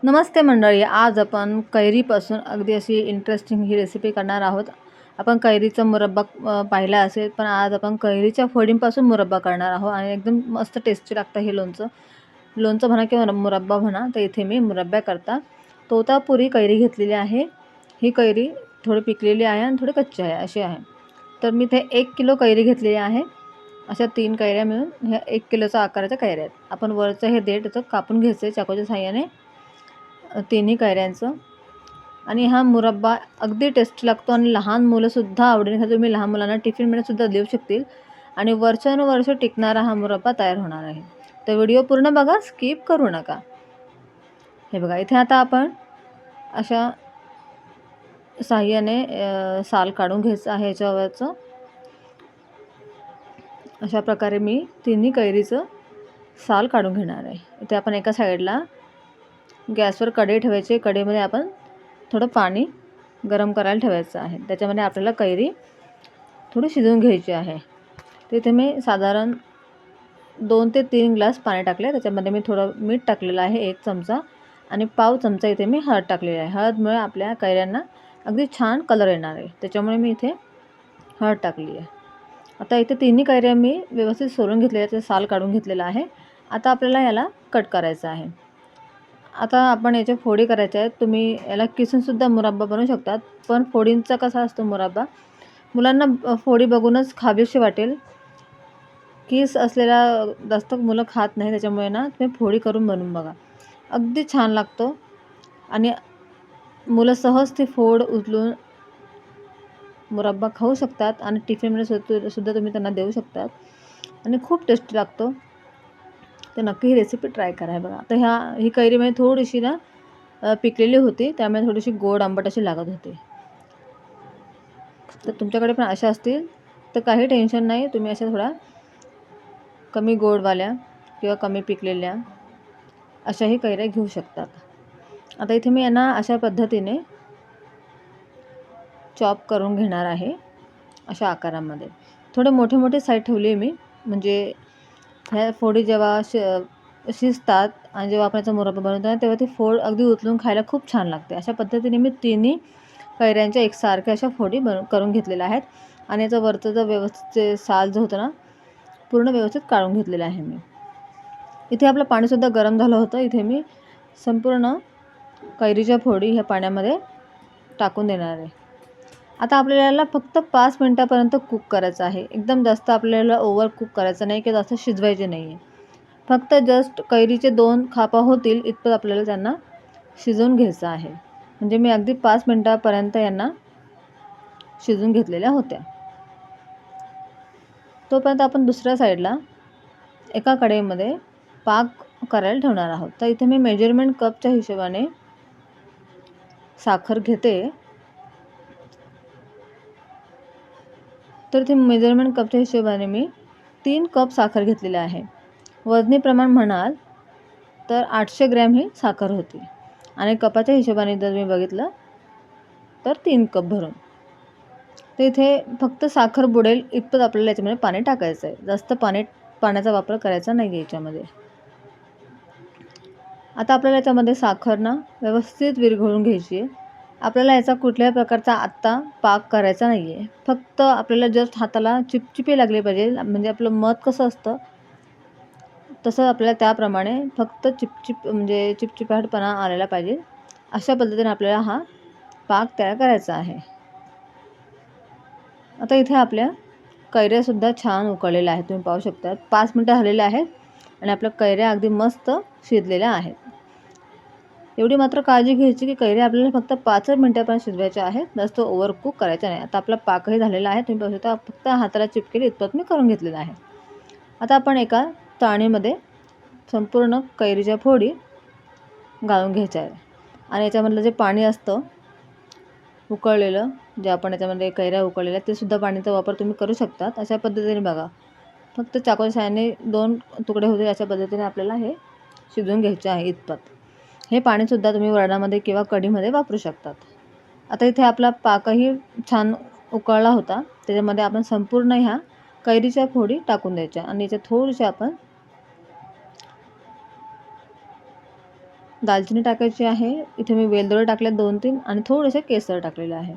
नमस्ते मंडळी, आज आपण कैरीपासून अगदी अशी इंटरेस्टिंग ही रेसिपी करणार आहोत. आपण कैरीचा मुरब्बा पाहिला असेल, पण आज आपण कैरीच्या फोडींपासून मुरब्बा करणार आहोत आणि एकदम मस्त टेस्टी लागतं हे लोणचं. लोणचं म्हणा किंवा मुरब्बा म्हणा, तर इथे मी मुरब्ब्याकरता तोतापुरी कैरी घेतलेली आहे. ही कैरी थोडी पिकलेली आहे आणि थोडी कच्ची आहे अशी आहे. तर मी इथे 1 किलो कैरी घेतलेली आहे. अशा 3 कैऱ्या मिळून ह्या 1 किलोच्या आकाराच्या कैऱ्या आहेत. आपण वरचं हे देठ याचं कापून घ्यायचं आहे चाकूच्या साहाय्याने, तिन्ही कैऱ्यांचं. आणि हा मुरब्बा अगदी टेस्टी लागतो आणि लहान मुलंसुद्धा आवडीने खातात. तुम्ही लहान मुलांना टिफिनमध्ये सुद्धा देऊ शकतील आणि वर्षानुवर्ष टिकणारा हा मुरब्बा तयार होणार आहे. तर व्हिडिओ पूर्ण बघा, स्किप करू नका. हे बघा, इथे आता आपण अशा साहाय्याने साल काढून घ्यायचं आहे याच्यावरचं. अशा प्रकारे मी तिन्ही कैरीचं साल काढून घेणार आहे. इथे आपण एका साईडला गॅसवर कढई ठेवायची. कढईमध्ये आपण थोडं पाणी गरम करायला ठेवायचं आहे. त्याच्यामध्ये आपल्याला कैरी थोडी शिजवून घ्यायची आहे. तिथे मी साधारण 2 ते 3 ग्लास पाणी टाकले. त्याच्यामध्ये मी थोडं मीठ टाकलेलं आहे 1 चमचा आणि पाव चमचा इथे मी हळद टाकलेली आहे. हळदमुळे आपल्या कैऱ्यांना अगदी छान कलर येणार आहे, त्याच्यामुळे मी इथे हळद टाकली आहे. आता इथे तिन्ही कैऱ्या मी व्यवस्थित सोलून घेतलेल्या, त्याचं साल काढून घेतलेलं आहे. आता आपल्याला याला कट करायचं आहे. आता आपण याच्या फोडी करायच्या आहेत. तुम्ही याला किसूनसुद्धा मुरब्बा बनवू शकतात, पण फोडींचा कसा असतो मुरब्बा, मुलांना फोडी बघूनच खावीशी वाटेल. कीस असलेला जास्त मुलं खात नाही, त्याच्यामुळे ना तुम्ही फोडी करून बनवून बघा, अगदी छान लागतो आणि मुलं सहज ती फोड उचलून मुरब्बा खाऊ शकतात आणि टिफिनमध्ये सुद्धा तुम्ही त्यांना देऊ शकतात आणि खूप टेस्टी लागतो. तर नक्की ही रेसिपी ट्राय करा. आहे बघा, तर ही कैरीमध्ये थोडीशी ना पिकलेली होती, त्यामुळे थोडीशी गोड आंबट अशी लागत होती. तर तुमच्याकडे पण अशा असतील तर काही टेन्शन नाही, तुम्ही अशा थोड्या कमी गोडवाल्या किंवा कमी पिकलेल्या अशाही कैऱ्या घेऊ शकतात. आता इथे मी यांना अशा पद्धतीने चॉप करून घेणार आहे, अशा आकारामध्ये. थोडे मोठे मोठे साईज ठेवली मी, म्हणजे ह्या फोडी जेव्हा शिजतात आणि जेव्हा आपण याचा मुरब्बा बनवतो तेव्हा ती फोड अगदी उचलून खायला खूप छान लागते. अशा पद्धतीने मी तिन्ही कैऱ्यांच्या एकसारख्या अशा फोडी करून घेतलेल्या आहेत आणि याचं वरचं जो व्यवस्थित साल जो होतं ना, पूर्ण व्यवस्थित काढून घेतलेलं आहे मी. इथे आपलं पाणीसुद्धा गरम झालं होतं. इथे मी संपूर्ण कैरीच्या फोडी ह्या पाण्यामध्ये टाकून देणार आहे. आता आपल्याला फक्त 5 मिनिटापर्यंत कुक करायचं आहे. एकदम जास्त आपल्याला ओव्हर कुक करायचं नाही, की जास्त शिजवायचे नाही आहे. फक्त जस्ट कैरीचे 2 खापा होतील इतपत आपल्याला त्यांना शिजवून घ्यायचं आहे. म्हणजे मी अगदी 5 मिनिटापर्यंत यांना शिजवून घेतलेल्या होत्या. तोपर्यंत आपण दुसऱ्या साईडला एका कढईमध्ये पाक करायला ठेवणार आहोत. तर इथे मी मेजरमेंट कपच्या हिशोबाने साखर घेते. तर इथे मेजरमेंट कपच्या हिशोबाने मी 3 कप साखर घेतलेली आहे. वजनी प्रमाण म्हणाल तर 800 ग्रॅम ही साखर होती आणि कपाच्या हिशोबाने जर मी बघितलं तर 3 कप भरून. तर इथे फक्त साखर बुडेल इतपत आपल्याला याच्यामध्ये पाणी टाकायचं आहे. जास्त पाण्याचा वापर करायचा नाही आहे याच्यामध्ये. आता आपल्याला याच्यामध्ये साखर ना व्यवस्थित विरघळून घ्यायची आहे. आपल्याला याचा कुठल्याही प्रकारचा आत्ता पाक करायचा नाही आहे. फक्त आपल्याला जस्ट हाताला चिपचिपी लागली पाहिजे, म्हणजे आपलं मध कसं असतं तसं आपल्याला त्याप्रमाणे फक्त म्हणजे चिपचिपाटपणा आलेला पाहिजे. अशा पद्धतीने आपल्याला हा पाक तयार करायचा आहे. आता इथे आपल्या कैऱ्यासुद्धा छान उकळलेल्या आहेत, तुम्ही पाहू शकता. 5 मिनिटं झालेले आहेत आणि आपल्या कैऱ्या अगदी मस्त शिजलेल्या आहेत. एवढी मात्र काळजी घ्यायची की कैऱ्या आपल्याला फक्त 5 मिनिटापर्यंत शिजवायच्या आहेत, जास्त ओव्हर कुक करायच्या नाही. आता आपला पाकही झालेला आहे, तुम्ही पाहू शकता. फक्त हाताला चिपकेल इतपत मी करून घेतलेलं आहे. आता आपण एका चाळणीमध्ये संपूर्ण कैरीच्या फोडी घालून घ्यायच्या आहे आणि याच्यामधलं जे पाणी असतं उकळलेलं, जे आपण याच्यामध्ये कैऱ्या उकळलेल्या, ते सुद्धा पाण्याचा वापर तुम्ही करू शकतात. अशा पद्धतीने बघा, फक्त चाकूच्या साहाय्याने 2 तुकडे होतील अशा पद्धतीने आपल्याला हे शिजवून घ्यायचे आहे इतपत. हे पाणीसुद्धा तुम्ही वरणामध्ये किंवा कढीमध्ये वापरू शकतात. आता इथे आपला पाकही छान उकळला होता. त्याच्यामध्ये आपण संपूर्ण ह्या कैरीच्या फोडी टाकून द्यायच्या आणि याच्यात थोडीशी आपण दालचिनी टाकायची आहे. इथे मी वेलदोडे टाकले 2-3 आणि थोडेसे केसर टाकलेले आहे.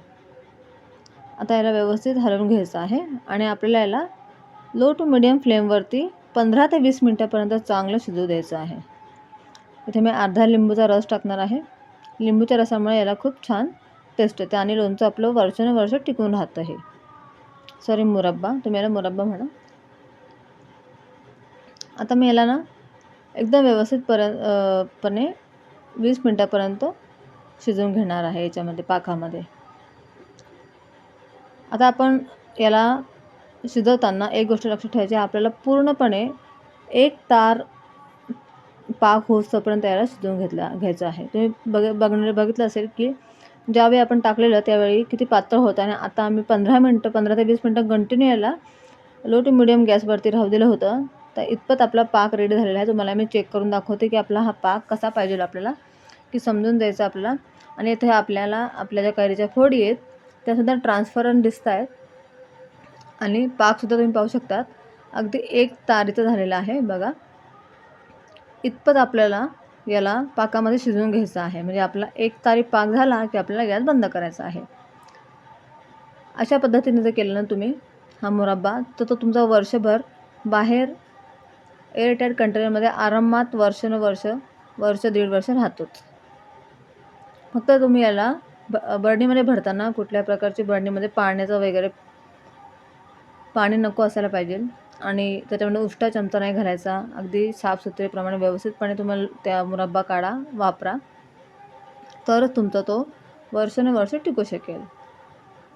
आता याला व्यवस्थित हलवून घ्यायचं आहे आणि आपल्याला याला लो टू मीडियम फ्लेमवरती 15 ते 20 मिनिटापर्यंत चांगलं शिजू द्यायचं आहे. इथे मी अर्धा लिंबूचा रस टाकणार आहे. लिंबूच्या रसामुळे याला खूप छान टेस्ट येते आणि लोणचं आपलं वर्षानुवर्ष टिकून राहतं. हे सॉरी मुरब्बा, तुम्ही याला मुरब्बा म्हणा. आता मी याला ना एकदम पणे 20 मिनिटापर्यंत शिजवून घेणार आहे याच्यामध्ये पाकामध्ये. आता आपण याला शिजवताना एक गोष्ट लक्षात ठेवायची, आपल्याला पूर्णपणे एक तार पाक होईस्तोपर्यंत याला शिजवून घ्यायचं आहे. तुम्ही बघितलं असेल की ज्यावेळी आपण टाकलेलं त्यावेळी किती पातळ होतं आणि आता आम्ही 15 ते 20 मिनटं कंटिन्यू याला लो टू मीडियम गॅसवरती राहू दिलं होतं. तर इतपत आपला पाक रेडी झालेला आहे. तुम्हाला मी चेक करून दाखवते की आपला हा पाक कसा पाहिजे आपल्याला, की समजून द्यायचं आपल्याला. आणि इथे आपल्याला आपल्या ज्या कैरीच्या फोडी आहेत त्यासुद्धा ट्रान्सपरंट दिसत आहेत आणि पाकसुद्धा तुम्ही पाहू शकतात अगदी एक तारीचं झालेलं आहे बघा. इतपत आपल्याला याला पाकामध्ये शिजवून घ्यायचं आहे. म्हणजे आपला एक तारी पाक झाला की आपल्याला गॅस बंद करायचा आहे. अशा पद्धतीने जर केलं ना तुम्ही हा मुरब्बा, तर तो तुमचा वर्षभर बाहेर एअरटाईट कंटेनरमध्ये आरामात वर्ष दीड वर्ष राहतोच. फक्त तुम्ही याला बरणीमध्ये भरताना कुठल्या प्रकारची बरणीमध्ये पाण्याचं वगैरे पाणी नको असायला पाहिजे आणि त्याच्यामध्ये उष्टा चमचा नाही घालायचा. अगदी साफसुथरेप्रमाणे व्यवस्थितपणे तुम्हाला त्या मुरब्बा काढा, वापरा, तरच तुमचा तो वर्षानुवर्ष टिकू शकेल.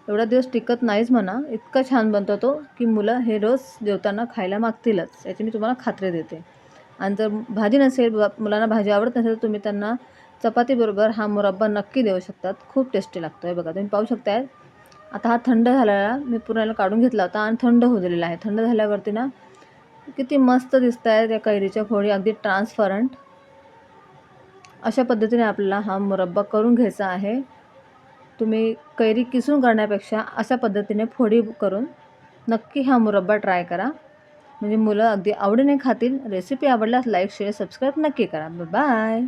एवढा दिवस टिकत नाहीच म्हणा, इतका छान बनतो तो की मुलं हे रोज जेवताना खायला मागतीलच, याची मी तुम्हाला खात्री देते. आणि जर भाजी नसेल, मुलांना भाजी आवडत नसेल, तर तुम्ही त्यांना चपातीबरोबर हा मुरब्बा नक्की देऊ शकतात. खूप टेस्टी लागतो आहे बघा, तुम्ही पाहू शकताय. आता हा थंड झालेला मी पूर्ण काढून घेतला होता आणि थंड होऊ दिलेला आहे. थंड झाल्यावरती ना किती मस्त दिसत आहे त्या कैरीच्या फोडी, अगदी ट्रान्सपरंट. अशा पद्धतीने आपल्याला हा मुरब्बा करून घ्यायचा आहे. तुम्ही कैरी किसून करण्यापेक्षा अशा पद्धतीने फोडी करून नक्की हा मुरब्बा ट्राय करा. म्हणजे मुलं अगदी आवडीने खातील. रेसिपी आवडल्यास लाईक, शेअर, सबस्क्राईब नक्की करा. बाय.